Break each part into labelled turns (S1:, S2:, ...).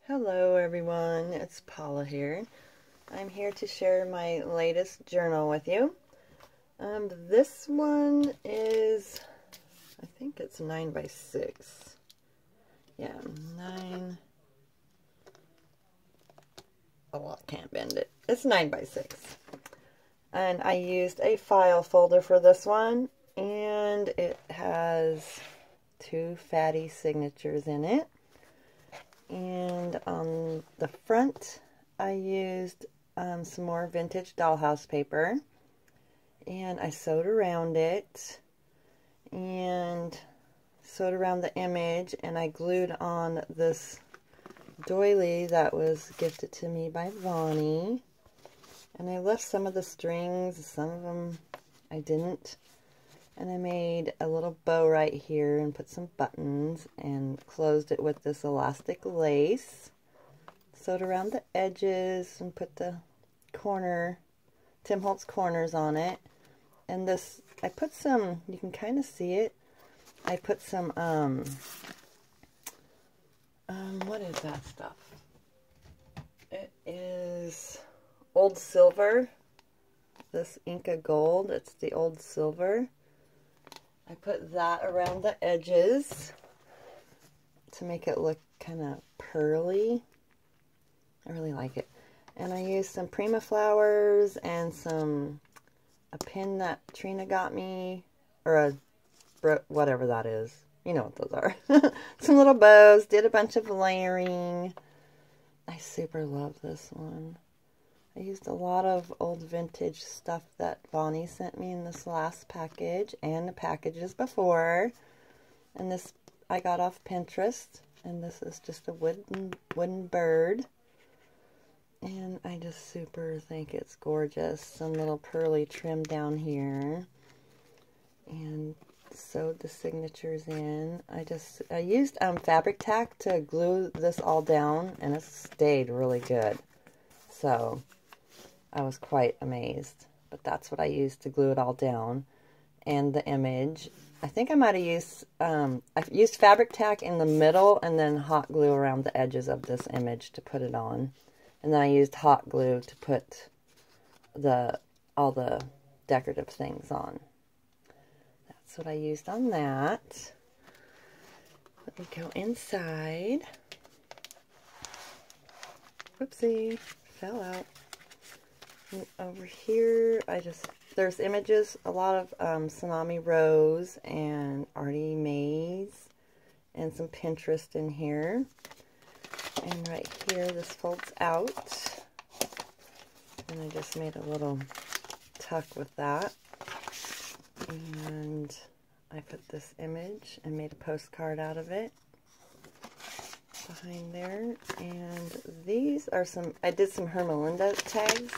S1: Hello everyone, it's Paula here. I'm here to share my latest journal with you. This one is, I think it's 9 by 6. Yeah, 9. Oh, I can't bend it. It's 9 by 6. And I used a file folder for this one, and it has 2 fatty signatures in it. And on the front, I used some more vintage dollhouse paper, and I sewed around it, and sewed around the image, and I glued on this doily that was gifted to me by Vonnie. And I left some of the strings, some of them I didn't. And I made a little bow right here and put some buttons and closed it with this elastic lace. Sewed around the edges and put the corner, Tim Holtz corners on it. And this, I put some, you can kind of see it. I put some, what is that stuff? It is old silver. This Inca gold, it's the old silver. I put that around the edges to make it look kind of pearly. I really like it. And I used some Prima flowers and a pin that Trina got me, or whatever that is. You know what those are. Some little bows, did a bunch of layering. I super love this one. I used a lot of old vintage stuff that Vonnie sent me in this last package and the packages before. And this I got off Pinterest. And this is just a wooden bird. And I just super think it's gorgeous. Some little pearly trim down here. And sewed the signatures in. I used fabric tack to glue this all down, and it stayed really good. So I was quite amazed, but that's what I used to glue it all down. And the image, I think I might have used, I used fabric tack in the middle and then hot glue around the edges of this image to put it on. And then I used hot glue to put all the decorative things on. That's what I used on that. Let me go inside. Whoopsie, fell out. Over here, there's images, a lot of Tsunami Rose and Artie Mays, and some Pinterest in here. And right here, this folds out. And I just made a little tuck with that. And I put this image and made a postcard out of it behind there. And these are I did some Hermelinda tags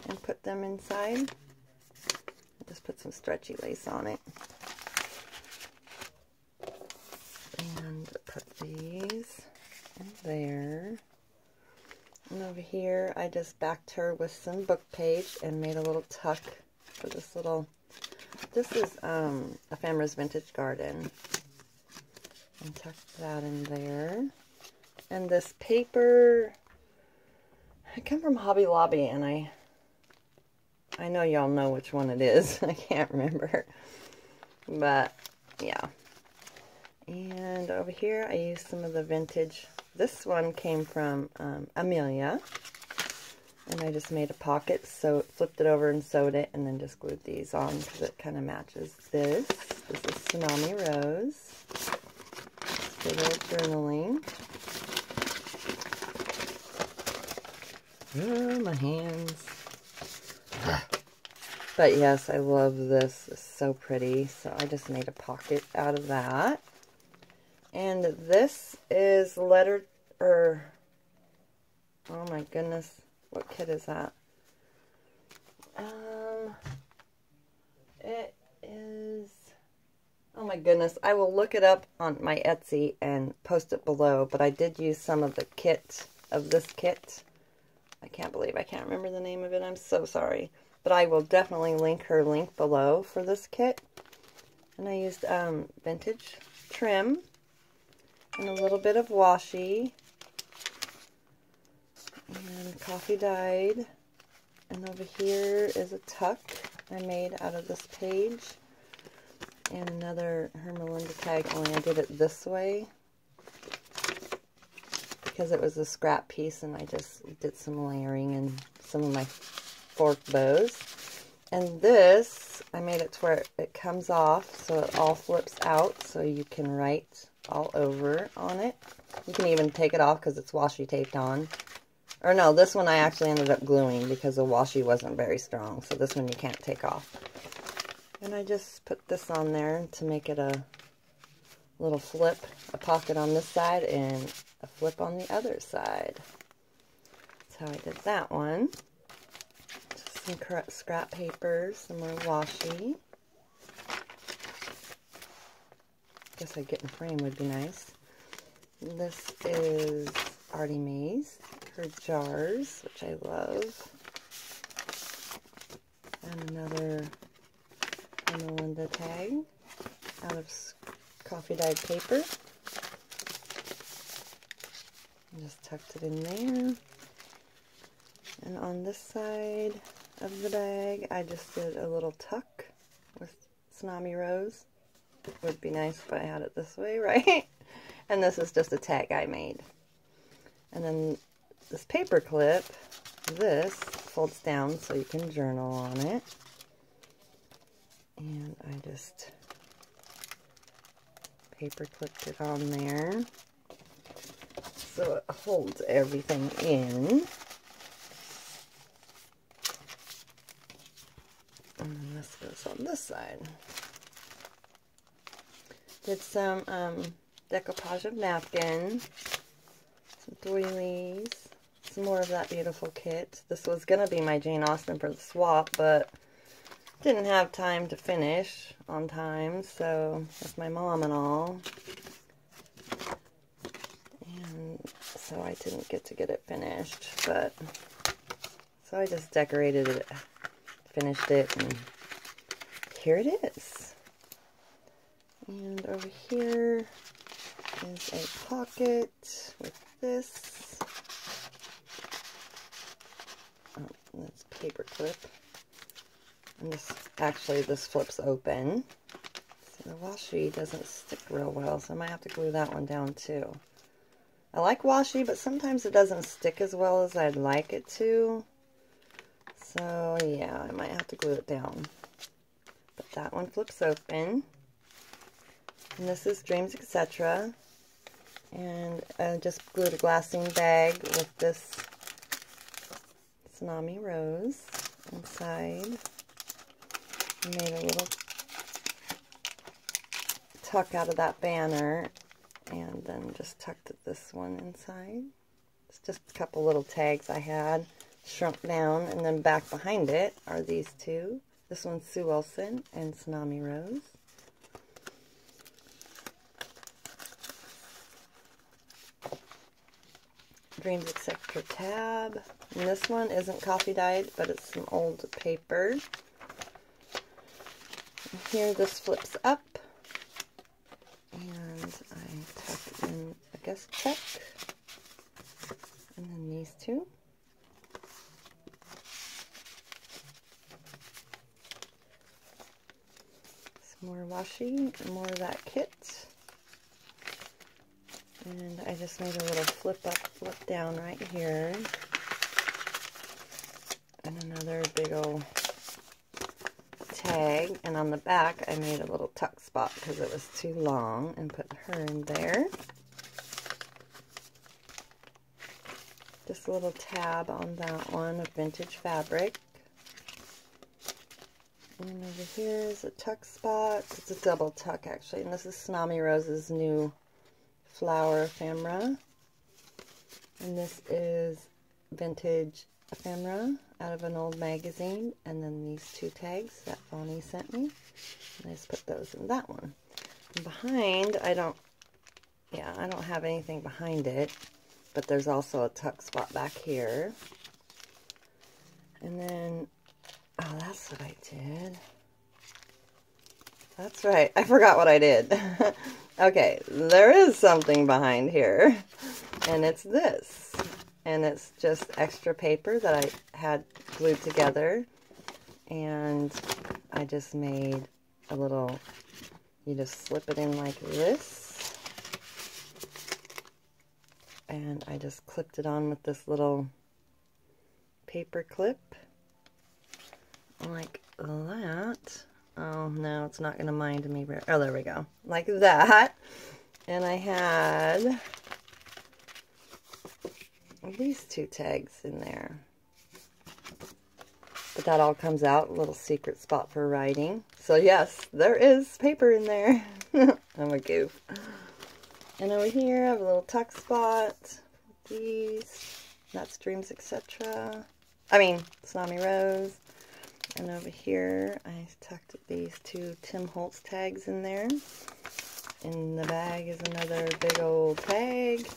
S1: and put them inside. I just put some stretchy lace on it. And put these in there. And over here, I just backed her with some book page and made a little tuck for this little, this is Ephemera's Vintage Garden. And tucked that in there. And this paper, I come from Hobby Lobby, and I know y'all know which one it is. I can't remember. But, yeah. And over here, I used some of the vintage. This one came from Amelia. And I just made a pocket, so flipped it over and sewed it, and then just glued these on because it kind of matches this. This is Tsunami Rose. Good old journaling. Oh, my hands. But yes, I love this. It's so pretty. So I just made a pocket out of that. And this is lettered, oh my goodness. What kit is that? It is, oh my goodness. I will look it up on my Etsy and post it below. But I did use some of the kit, of this kit. I can't believe I can't remember the name of it. I'm so sorry. But I will definitely link her link below for this kit. And I used vintage trim and a little bit of washi And coffee dyed. And over here is a tuck I made out of this page. And another Her Melinda tag, only I did it this way because it was a scrap piece and I just did some layering and some of my fork bows. And this, I made it to where it comes off so it all flips out so you can write all over on it. You can even take it off because it's washi taped on. Or no, this one I actually ended up gluing because the washi wasn't very strong. So this one you can't take off. And I just put this on there to make it a little flip, a pocket on this side and a flip on the other side. That's how I did that one. Just some scrap paper, some more washi. Guess I'd get in frame would be nice. This is Artie Mae's, her jars, which I love. And another Melinda tag out of coffee dyed paper. Just tucked it in there. And on this side of the bag, I just did a little tuck with Tsunami Rose. It would be nice if I had it this way, right? And this is just a tag I made. And then this paper clip, this folds down so you can journal on it. And I just paper clipped it on there so it holds everything in. And then this goes on this side. Did some decoupage of napkin, some doilies, some more of that beautiful kit. This was going to be my Jane Austen for the swap, but didn't have time to finish on time, so with my mom and all. And so I didn't get to get it finished, but so I just decorated it, finished it, and here it is. And over here is a pocket with this. Oh, that's paper clip. And this flips open. See, the washi doesn't stick real well, so I might have to glue that one down too. I like washi, but sometimes it doesn't stick as well as I'd like it to. So yeah, I might have to glue it down. But that one flips open. And this is Dreams Etc. And I just glued a glassine bag with this Tsunami Rose inside. Made a little tuck out of that banner and then just tucked this one inside. It's just a couple little tags I had shrunk down, and then back behind it are these two. This one's Sue Wilson and Tsunami Rose. Dreams Etc. tab. And this one isn't coffee dyed, but it's some old paper. Here this flips up, and I tuck in a guest check, and then these two. Some more washi, more of that kit, and I just made a little flip up, flip down right here, and another big old tag, and on the back I made a little tuck spot because it was too long and put her in there. Just a little tab on that one of vintage fabric. And over here is a tuck spot. It's a double tuck actually, and this is Tsunami Rose's new flower ephemera. And this is vintage ephemera out of an old magazine, and then these two tags that Bonnie sent me, and I just put those in that one. And behind, I don't have anything behind it, but there's also a tuck spot back here. And then, oh, that's what I did. That's right, I forgot what I did. Okay, there is something behind here, and it's this. and it's just extra paper that I had glued together, and I just made a little, you just slip it in like this, and I just clipped it on with this little paper clip like that. Oh no, it's not going to mind me. Oh, there we go, like that. And I had these two tags in there, but that all comes out, a little secret spot for writing. So yes, there is paper in there. I'm a goof. And over here I have a little tuck spot with these. That's Dreams, Etc. I mean, Tsunami Rose. And over here I tucked these two Tim Holtz tags in there. In the bag is another big old tag.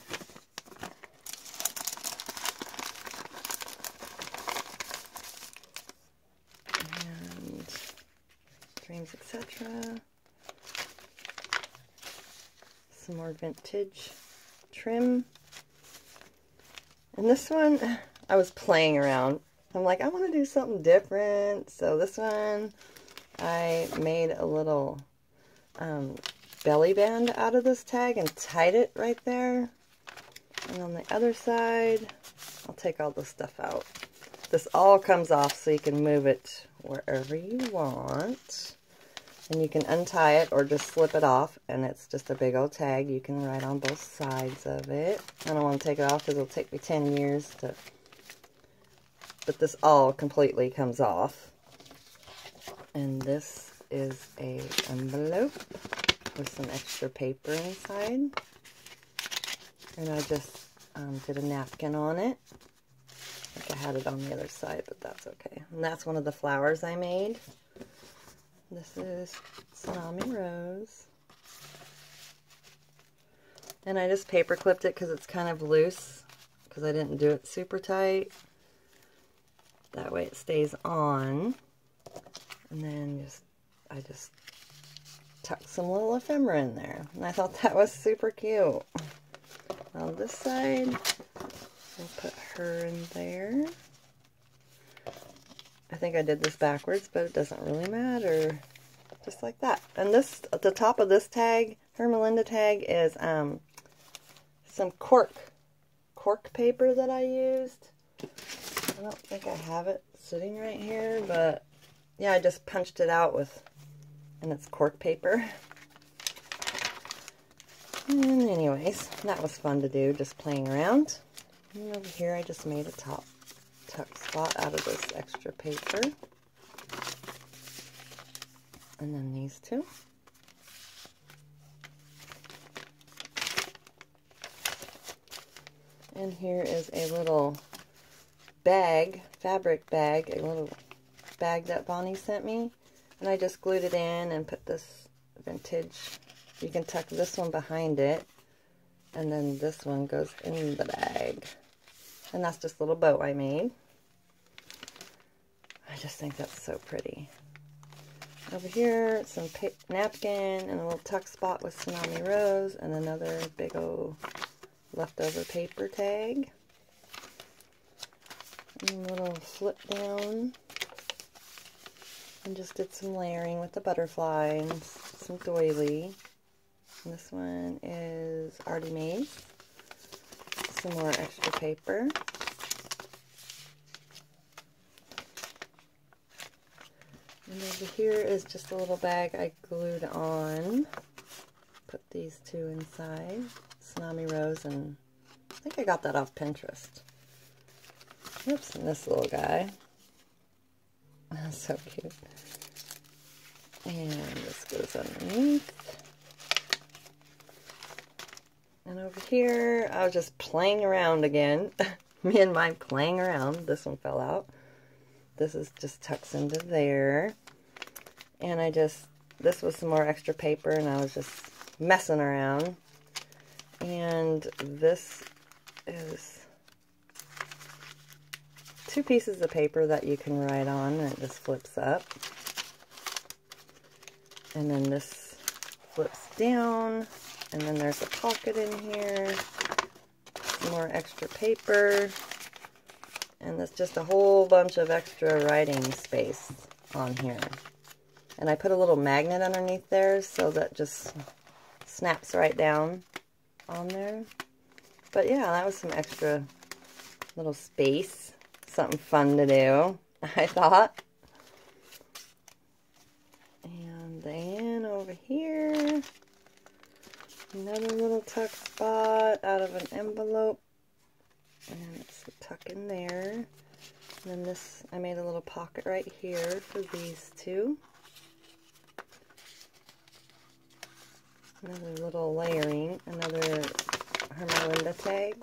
S1: And Dreams, Etc. Some more vintage trim. And this one, I was playing around. I'm like, I want to do something different. So this one, I made a little belly band out of this tag and tied it right there. And on the other side, I'll take all this stuff out. This all comes off so you can move it wherever you want. And you can untie it or just slip it off, and it's just a big old tag. You can write on both sides of it. I don't want to take it off because it'll take me 10 years to... But this all completely comes off. And this is a envelope with some extra paper inside. And I just did a napkin on it. I think I had it on the other side, but that's okay. And that's one of the flowers I made. This is Tsunami Rose. And I just paper clipped it because it's kind of loose, because I didn't do it super tight. That way it stays on. And then I just tucked some little ephemera in there. And I thought that was super cute. On this side, we'll put her in there. I think I did this backwards, but it doesn't really matter. Just like that. And this, at the top of this tag, her Melinda tag, is some cork paper that I used. I don't think I have it sitting right here, but yeah, I just punched it out and it's cork paper. And anyways, that was fun to do, just playing around. And over here I just made a top tuck spot out of this extra paper. And then these two. And here is a little bag, fabric bag, a little bag that Bonnie sent me. And I just glued it in and put this vintage, you can tuck this one behind it. And then this one goes in the bag. And that's just a little bow I made. I just think that's so pretty. Over here, some napkin and a little tuck spot with Tsunami Rose and another big old leftover paper tag. And a little flip down. And just did some layering with the butterfly and some doily. And this one is Artie Mays. Some more extra paper. And over here is just a little bag I glued on. Put these two inside. Tsunami Rose, and I think I got that off Pinterest. Oops, and this little guy. That's so cute. And this goes underneath. And over here, I was just playing around again. Me and mine playing around. This one fell out. This is just tucks into there. And this was some more extra paper, and I was just messing around. And this is two pieces of paper that you can write on, and it just flips up. And then this flips down, and then there's a pocket in here. some more extra paper. And that's just a whole bunch of extra writing space on here. And I put a little magnet underneath there so that just snaps right down on there. But yeah, that was some extra little space. Something fun to do, I thought. And then over here, another little tuck spot out of an envelope. And it's tuck in there. And then this, I made a little pocket right here for these two. Another little layering, another Herma Linda tag.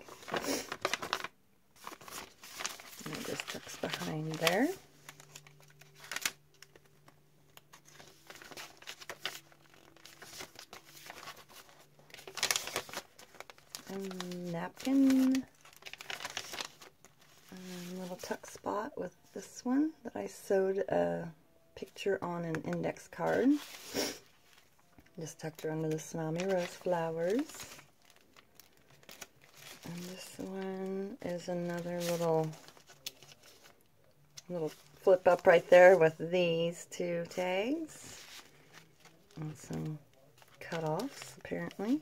S1: And it just tucks behind there. And napkin. And a little tuck spot with this one that I sewed a picture on an index card. Just tucked her under the Tsunami Rose flowers. And this one is another little flip up right there with these two tags. And some cut-offs, apparently.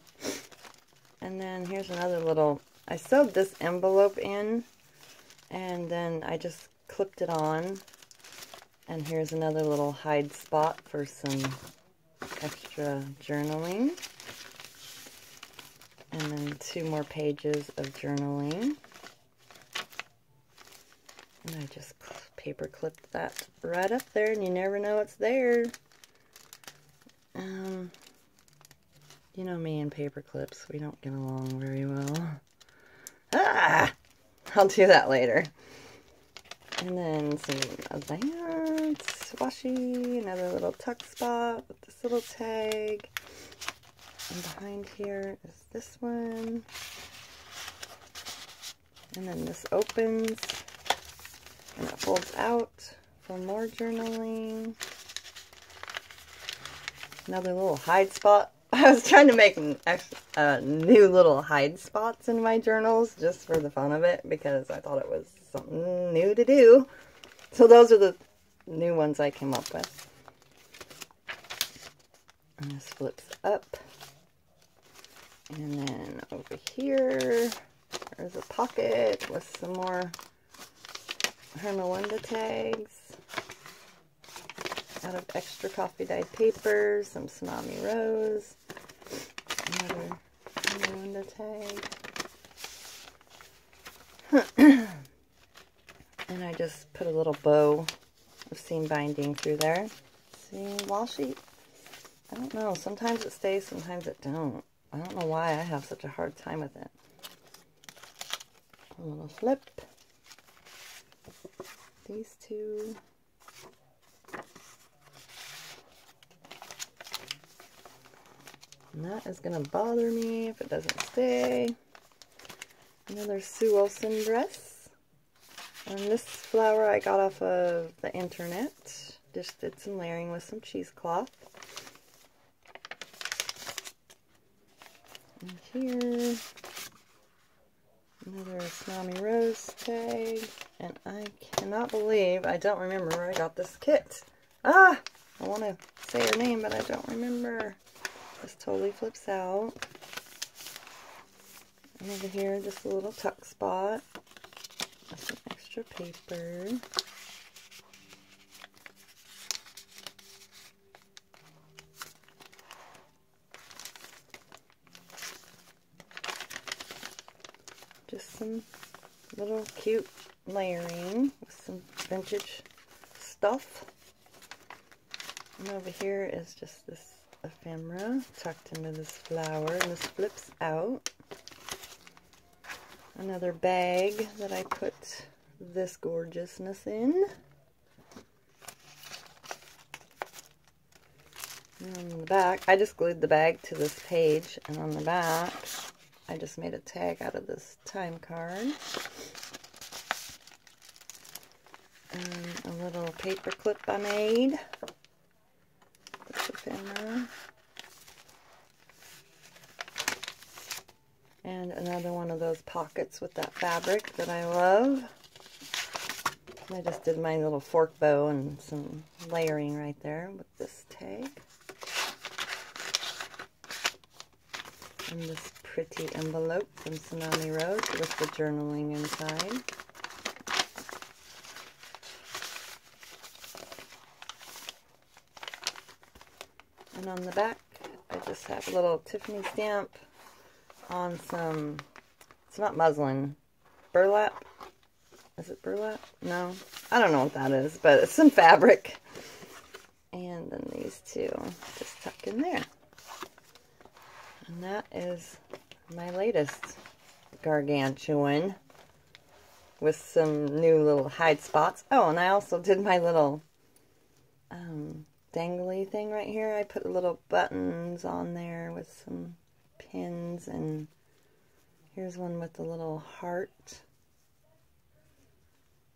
S1: And then here's another little, I sewed this envelope in, and then I just clipped it on. And here's another little hide spot for some extra journaling. And then 2 more pages of journaling. And I just paper clipped that right up there, and you never know it's there. You know me and paper clips, we don't get along very well. I'll do that later. And then some of that, washi, another little tuck spot with this little tag. And behind here is this one. And then this opens and it folds out for more journaling. Another little hide spot. I was trying to make new little hide spots in my journals just for the fun of it because I thought it was something new to do. So those are the new ones I came up with. And this flips up. And then over here, there's a pocket with some more Herma Linda tags out of extra coffee dyed paper, some Tsunami Rose, another Herma Linda tag. And I just put a little bow of seam binding through there. See, washi, I don't know, sometimes it stays, sometimes it don't. I don't know why I have such a hard time with it. A little flip. These two. And that is going to bother me if it doesn't stay. Another Sue Olson dress. And this flower I got off of the internet. Just did some layering with some cheesecloth. And here, another Tsunami Rose tag. And I cannot believe, I don't remember where I got this kit. I want to say her name, but I don't remember. This totally flips out. And over here, just a little tuck spot with some extra paper. Just some little cute layering with some vintage stuff. And over here is just this ephemera tucked into this flower, and this flips out. Another bag that I put this gorgeousness in. And on the back, I just glued the bag to this page, and on the back I just made a tag out of this time card. And a little paper clip I made. This ephemera. And another one of those pockets with that fabric that I love. I just did my little fork bow and some layering right there with this tag. And this pretty envelope from Tsunami Rose with the journaling inside. And on the back, I just have a little Tiffany stamp on some, it's not muslin, burlap. Is it burlap? No, I don't know what that is, but it's some fabric. And then these two just tuck in there. And that is my latest gargantuan with some new little hide spots. Oh, and I also did my little dangly thing right here. I put little buttons on there with some pins, and here's one with a little heart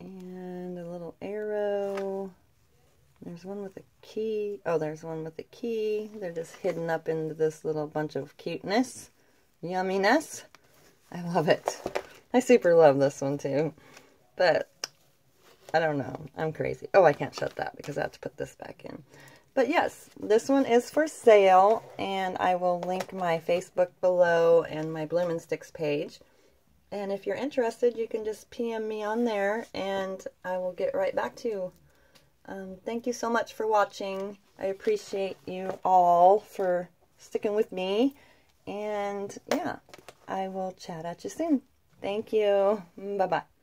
S1: and a little arrow. There's one with a key. Oh, there's one with a key. They're just hidden up into this little bunch of cuteness, yumminess. I love it. I super love this one too, but I don't know. I'm crazy. Oh, I can't shut that because I have to put this back in. But yes, this one is for sale, and I will link my Facebook below and my Bloomin' Sticks page. And if you're interested, you can just PM me on there, and I will get right back to you. Thank you so much for watching. I appreciate you all for sticking with me. And yeah, I will chat at you soon. Thank you. Bye-bye.